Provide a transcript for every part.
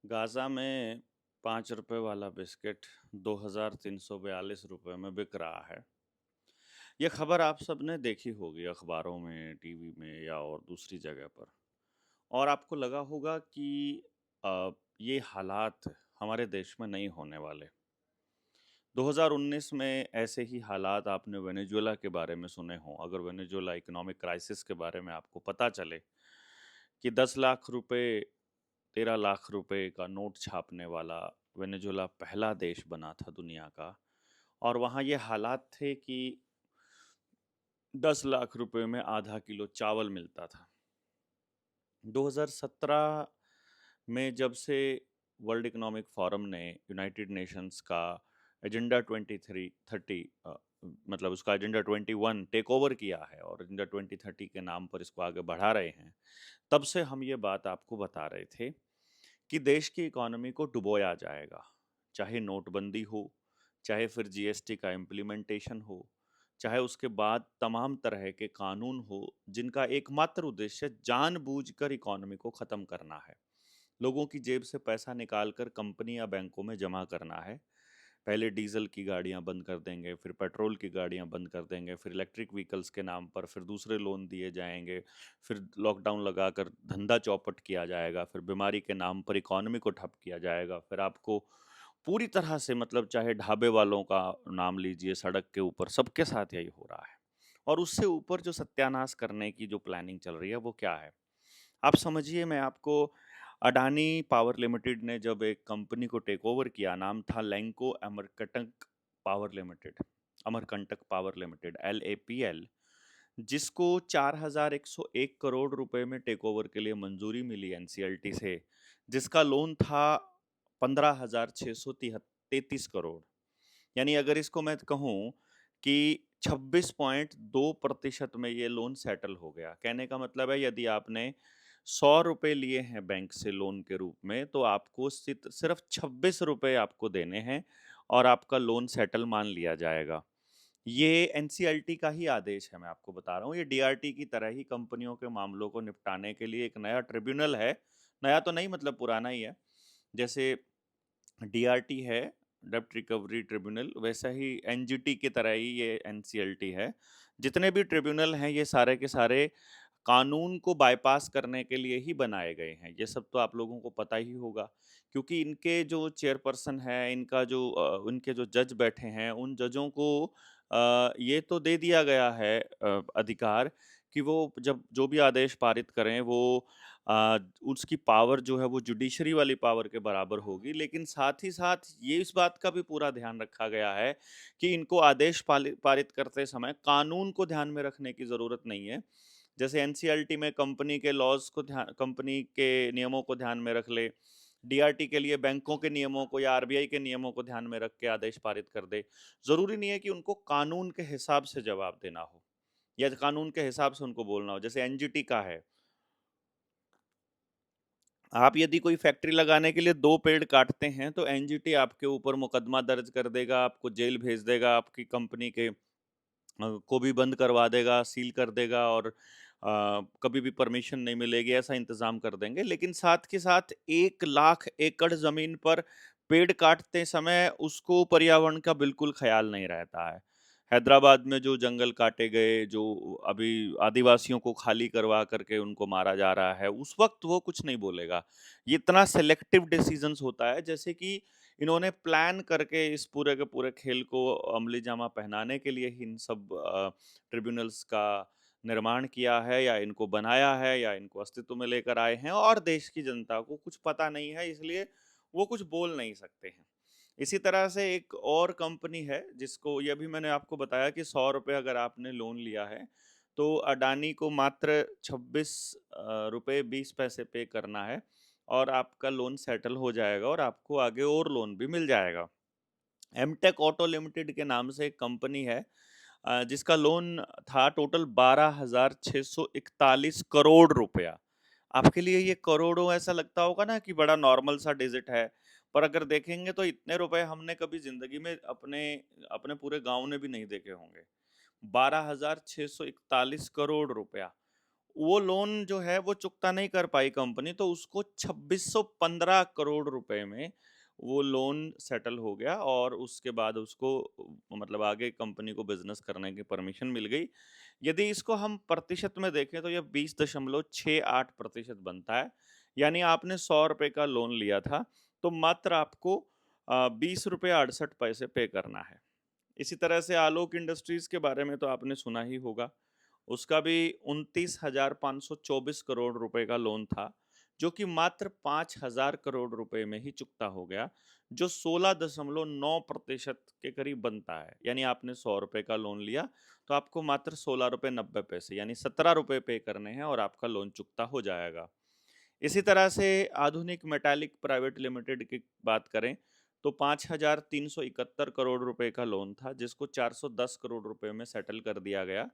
Gaza में ₹5 वाला biscuit 2,342 रुपए में बिक रहा है। ये खबर आप सबने देखी होगी अखबारों में, टीवी में या और दूसरी जगह पर। और आपको लगा होगा कि ये हालात हमारे देश में नहीं होने वाले। 2019 में ऐसे ही हालात आपने वेनेजुएला के बारे में सुने हों। अगर वेनेजुएला इकोनॉमिक क्राइसिस के बारे में आपको पता चले कि 10 लाख रुपए 13 लाख रुपए का नोट छापने वाला वेनेजुएला पहला देश बना था दुनिया का। और वहाँ ये हालात थे कि 10 लाख रुपए में आधा किलो चावल मिलता था। 2017 में जब से वर्ल्ड इकोनॉमिक फोरम ने यूनाइटेड नेशंस का एजेंडा 2330 मतलब उसका एजेंडा 21 टेक ओवर किया है और एजेंडा 2030 के नाम पर इसको आगे बढ़ा रहे हैं, तब से हम ये बात आपको बता रहे थे कि देश की इकोनॉमी को डुबोया जाएगा। चाहे नोटबंदी हो, चाहे फिर जीएसटी का इम्प्लीमेंटेशन हो, चाहे उसके बाद तमाम तरह के कानून हो, जिनका एकमात्र उद्देश्य जानबूझकर इकोनॉमी को ख़त्म करना है। लोगों की जेब से पैसा निकालकर कंपनी या बैंकों में जमा करना है। पहले डीजल की गाड़ियां बंद कर देंगे, फिर पेट्रोल की गाड़ियां बंद कर देंगे, फिर इलेक्ट्रिक व्हीकल्स के नाम पर फिर दूसरे लोन दिए जाएंगे, फिर लॉकडाउन लगाकर धंधा चौपट किया जाएगा, फिर बीमारी के नाम पर इकोनॉमी को ठप किया जाएगा, फिर आपको पूरी तरह से मतलब चाहे ढाबे वालों का नाम लीजिए, सड़क के ऊपर सबके साथ यही हो रहा है। और उससे ऊपर जो सत्यानाश करने की जो प्लानिंग चल रही है वो क्या है, आप समझिए। मैं आपको अडानी पावर लिमिटेड ने जब एक कंपनी को टेक ओवर किया, नाम था Lanco Amarkantak power limited, Amarkantak power limited LAPL, जिसको 4,101 करोड़ रुपए में टेक ओवर के लिए मंजूरी मिली एनसीएलटी से, जिसका लोन था 15,633 करोड़। यानी अगर इसको मैं कहूँ कि 26.2% में ये लोन सेटल हो गया। कहने का मतलब है यदि आपने 100 रुपए लिए हैं बैंक से लोन के रूप में, तो आपको सिर्फ 26 रुपए आपको देने हैं और आपका लोन सेटल मान लिया जाएगा। ये एनसीएलटी का ही आदेश है, मैं आपको बता रहा हूँ। ये डीआरटी की तरह ही कंपनियों के मामलों को निपटाने के लिए एक नया ट्रिब्यूनल है। नया तो नहीं, मतलब पुराना ही है। जैसे डीआरटी है, डेब्ट रिकवरी ट्रिब्यूनल, वैसा ही एनजीटी की तरह ही ये एनसीएलटी है। जितने भी ट्रिब्यूनल हैं ये सारे के सारे कानून को बाईपास करने के लिए ही बनाए गए हैं। ये सब तो आप लोगों को पता ही होगा, क्योंकि इनके जो चेयरपर्सन है, इनका जो उनके जो जज बैठे हैं, उन जजों को ये तो दे दिया गया है अधिकार कि वो जब जो भी आदेश पारित करें वो उसकी पावर जो है वो जुडिशरी वाली पावर के बराबर होगी। लेकिन साथ ही साथ ये इस बात का भी पूरा ध्यान रखा गया है कि इनको आदेश पारित करते समय कानून को ध्यान में रखने की ज़रूरत नहीं है। जैसे एनसीएलटी में कंपनी के लॉज को ध्यान, कंपनी के नियमों को ध्यान में रख ले, डीआरटी के लिए बैंकों के नियमों को या आरबीआई के नियमों को ध्यान में रख के आदेश पारित कर दे। जरूरी नहीं है कि उनको कानून के हिसाब से जवाब देना हो या कानून के हिसाब से उनको बोलना हो। जैसे एनजीटी का है, आप यदि कोई फैक्ट्री लगाने के लिए 2 पेड़ काटते हैं तो एनजीटी आपके ऊपर मुकदमा दर्ज कर देगा, आपको जेल भेज देगा, आपकी कंपनी के को भी बंद करवा देगा, सील कर देगा और कभी भी परमिशन नहीं मिलेगी, ऐसा इंतज़ाम कर देंगे। लेकिन साथ के साथ 1 लाख एकड़ ज़मीन पर पेड़ काटते समय उसको पर्यावरण का बिल्कुल ख़्याल नहीं रहता है। हैदराबाद में जो जंगल काटे गए, जो अभी आदिवासियों को खाली करवा करके उनको मारा जा रहा है, उस वक़्त वो कुछ नहीं बोलेगा। ये इतना सेलेक्टिव डिसीज़न्स होता है, जैसे कि इन्होंने प्लान करके इस पूरे के पूरे खेल को अमली जामा पहनाने के लिए ही इन सब ट्रिब्यूनल्स का निर्माण किया है या इनको बनाया है या इनको अस्तित्व में लेकर आए हैं, और देश की जनता को कुछ पता नहीं है, इसलिए वो कुछ बोल नहीं सकते हैं। इसी तरह से एक और कंपनी है जिसको ये भी मैंने आपको बताया कि 100 रुपये अगर आपने लोन लिया है तो अडानी को मात्र 26 रुपये 20 पैसे पे करना है और आपका लोन सेटल हो जाएगा और आपको आगे और लोन भी मिल जाएगा। एमटेक ऑटो लिमिटेड के नाम से एक कंपनी है जिसका लोन था टोटल 12,641 करोड़ रुपया। आपके लिए ये करोड़ों ऐसा लगता होगा ना कि बड़ा नॉर्मल सा डिजिट है, पर अगर देखेंगे तो इतने रुपए हमने कभी जिंदगी में अपने अपने पूरे गांव ने भी नहीं देखे होंगे। 12,641 करोड़ रुपया। वो लोन जो है वो चुकता नहीं कर पाई कंपनी, तो उसको 2615 करोड़ रुपए में वो लोन सेटल हो गया और उसके बाद उसको मतलब आगे कंपनी को बिजनेस करने की परमिशन मिल गई। यदि इसको हम प्रतिशत में देखें तो यह 20.68% बनता है। यानी आपने 100 रुपए का लोन लिया था, तो मात्र आपको 20 रुपये 68 पैसे पे करना है। इसी तरह से आलोक इंडस्ट्रीज के बारे में तो आपने सुना ही होगा। उसका भी 29,524 करोड़ रुपए का लोन था, जो कि मात्र 5,000 करोड़ रुपए में ही चुकता हो गया, जो 16.9% के करीब बनता है। यानी आपने 100 रुपए का लोन लिया, तो आपको मात्र 16 रुपए 90 पैसे यानी 17 रुपए पे करने हैं और आपका लोन चुकता हो जाएगा। इसी तरह से आधुनिक मेटालिक प्राइवेट लिमिटेड की बात करें, तो 5,371 करोड़ रुपए का लोन था, जिसको 410 करोड़ रुपए में सेटल कर दिया गया।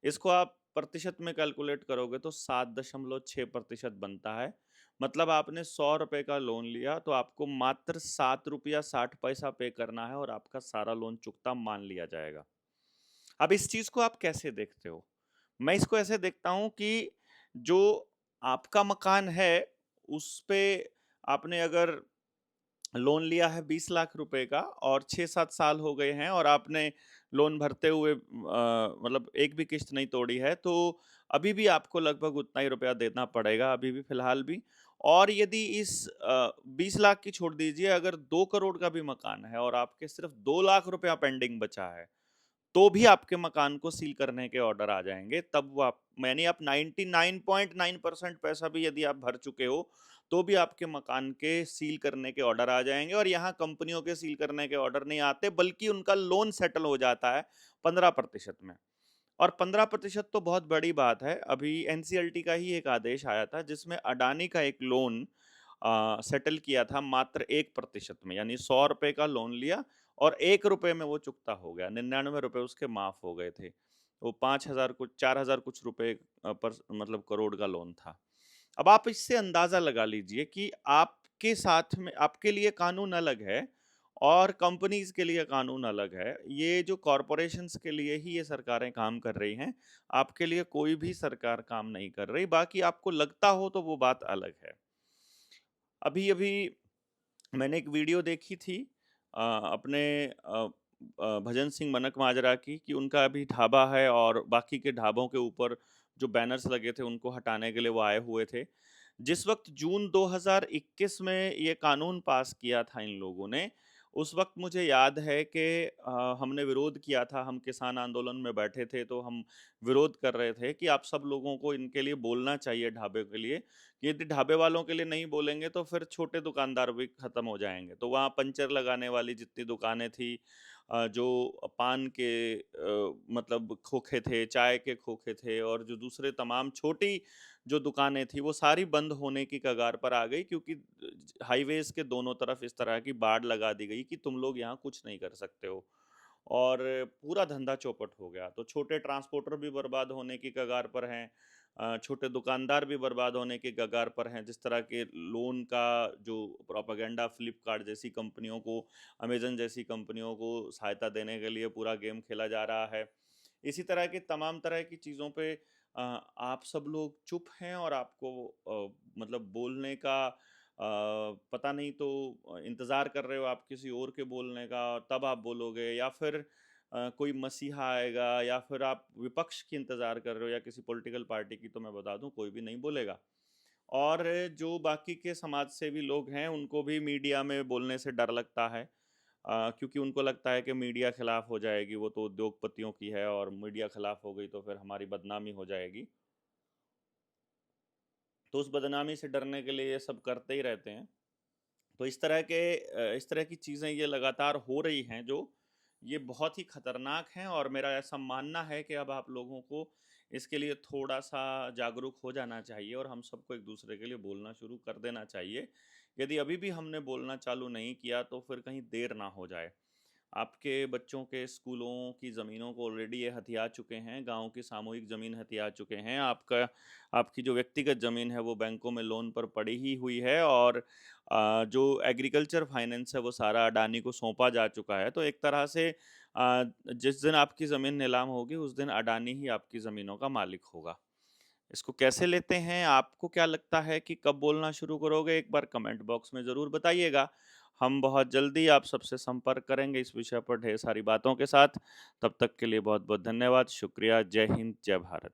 इसको आप प्रतिशत में कैलकुलेट करोगे तो 7.6% बनता है। मतलब आपने 100 रुपए का लोन लिया, तो आपको मात्र 7 रुपया 60 पैसा पे करना है और आपका सारा लोन चुकता मान लिया जाएगा। अब इस चीज को आप कैसे देखते हो? मैं इसको ऐसे देखता हूँ कि जो आपका मकान है, उस पे आपने अगर लोन लिया है 20 लाख रुपए का और 6-7 साल हो गए हैं और आपने लोन भरते हुए मतलब एक भी किश्त नहीं तोड़ी है, तो अभी भी आपको लगभग उतना ही रुपया देना पड़ेगा, अभी भी फिलहाल भी। और यदि इस 20 लाख की छोड़ दीजिए, अगर 2 करोड़ का भी मकान है और आपके सिर्फ 2 लाख रुपया पेंडिंग बचा है, तो भी आपके मकान को सील करने के ऑर्डर आ जाएंगे। तब वो आप यानी आप 99.9% पैसा भी यदि आप भर चुके हो, तो भी आपके मकान के सील करने के ऑर्डर आ जाएंगे। और यहाँ कंपनियों के सील करने के ऑर्डर नहीं आते, बल्कि उनका लोन सेटल हो जाता है 15% में। और 15% तो बहुत बड़ी बात है। अभी एनसीएलटी का ही एक आदेश आया था, जिसमें अडानी का एक लोन सेटल किया था मात्र 1% में। यानी 100 रुपए का लोन लिया और 1 रुपए में वो चुकता हो गया, 99 रुपए उसके माफ हो गए थे। वो 5,000 कुछ 4,000 कुछ रुपए पर मतलब करोड़ का लोन था। अब आप इससे अंदाजा लगा लीजिए कि आपके साथ में आपके लिए कानून अलग है और कंपनीज के लिए कानून अलग है। ये जो कॉरपोरेशंस के लिए ही ये सरकारें काम कर रही हैं, आपके लिए कोई भी सरकार काम नहीं कर रही। बाकी आपको लगता हो तो वो बात अलग है। अभी अभी मैंने एक वीडियो देखी थी अपने भजन सिंह मनक माजरा की, कि उनका अभी ढाबा है और बाकी के ढाबों के ऊपर जो बैनर्स लगे थे उनको हटाने के लिए वो आए हुए थे। जिस वक्त जून 2021 में ये कानून पास किया था इन लोगों ने, उस वक्त मुझे याद है कि हमने विरोध किया था। हम किसान आंदोलन में बैठे थे, तो हम विरोध कर रहे थे कि आप सब लोगों को इनके लिए बोलना चाहिए, ढाबे के लिए। यदि ढाबे वालों के लिए नहीं बोलेंगे तो फिर छोटे दुकानदार भी खत्म हो जाएंगे। तो वहाँ पंचर लगाने वाली जितनी दुकानें थी, जो पान के मतलब खोखे थे, चाय के खोखे थे और जो दूसरे तमाम छोटी जो दुकानें थी, वो सारी बंद होने की कगार पर आ गई, क्योंकि हाईवेज के दोनों तरफ इस तरह की बाड़ लगा दी गई कि तुम लोग यहाँ कुछ नहीं कर सकते हो। और पूरा धंधा चौपट हो गया। तो छोटे ट्रांसपोर्टर भी बर्बाद होने की कगार पर हैं, छोटे दुकानदार भी बर्बाद होने की कगार पर हैं। जिस तरह के लोन का जो प्रोपेगेंडा फ्लिपकार्ट जैसी कंपनियों को, अमेजन जैसी कंपनियों को सहायता देने के लिए पूरा गेम खेला जा रहा है। इसी तरह की तमाम तरह की चीज़ों पे आप सब लोग चुप हैं और आपको मतलब बोलने का पता नहीं, तो इंतज़ार कर रहे हो आप किसी और के बोलने का, तब आप बोलोगे। या फिर कोई मसीहा आएगा, या फिर आप विपक्ष की इंतज़ार कर रहे हो या किसी पॉलिटिकल पार्टी की, तो मैं बता दूं कोई भी नहीं बोलेगा। और जो बाकी के समाज सेवी लोग हैं, उनको भी मीडिया में बोलने से डर लगता है, क्योंकि उनको लगता है कि मीडिया खिलाफ हो जाएगी, वो तो उद्योगपतियों की है और मीडिया खिलाफ हो गई तो फिर हमारी बदनामी हो जाएगी। तो उस बदनामी से डरने के लिए ये सब करते ही रहते हैं। तो इस तरह की चीज़ें ये लगातार हो रही हैं, जो ये बहुत ही खतरनाक हैं। और मेरा ऐसा मानना है कि अब आप लोगों को इसके लिए थोड़ा-सा जागरूक हो जाना चाहिए और हम सबको एक-दूसरे के लिए बोलना शुरू कर देना चाहिए। यदि अभी भी हमने बोलना चालू नहीं किया, तो फिर कहीं देर ना हो जाए। आपके बच्चों के स्कूलों की ज़मीनों को ऑलरेडी ये हथिया चुके हैं, गाँव की सामूहिक ज़मीन हथिया चुके हैं। आपकी जो व्यक्तिगत ज़मीन है वो बैंकों में लोन पर पड़ी ही हुई है। और जो एग्रीकल्चर फाइनेंस है वो सारा अडानी को सौंपा जा चुका है। तो एक तरह से जिस दिन आपकी ज़मीन नीलाम होगी, उस दिन अडानी ही आपकी ज़मीनों का मालिक होगा। इसको कैसे लेते हैं? आपको क्या लगता है कि कब बोलना शुरू करोगे? एक बार कमेंट बॉक्स में ज़रूर बताइएगा। हम बहुत जल्दी आप सबसे संपर्क करेंगे इस विषय पर ढेर सारी बातों के साथ। तब तक के लिए बहुत-बहुत धन्यवाद। शुक्रिया। जय हिंद, जय भारत।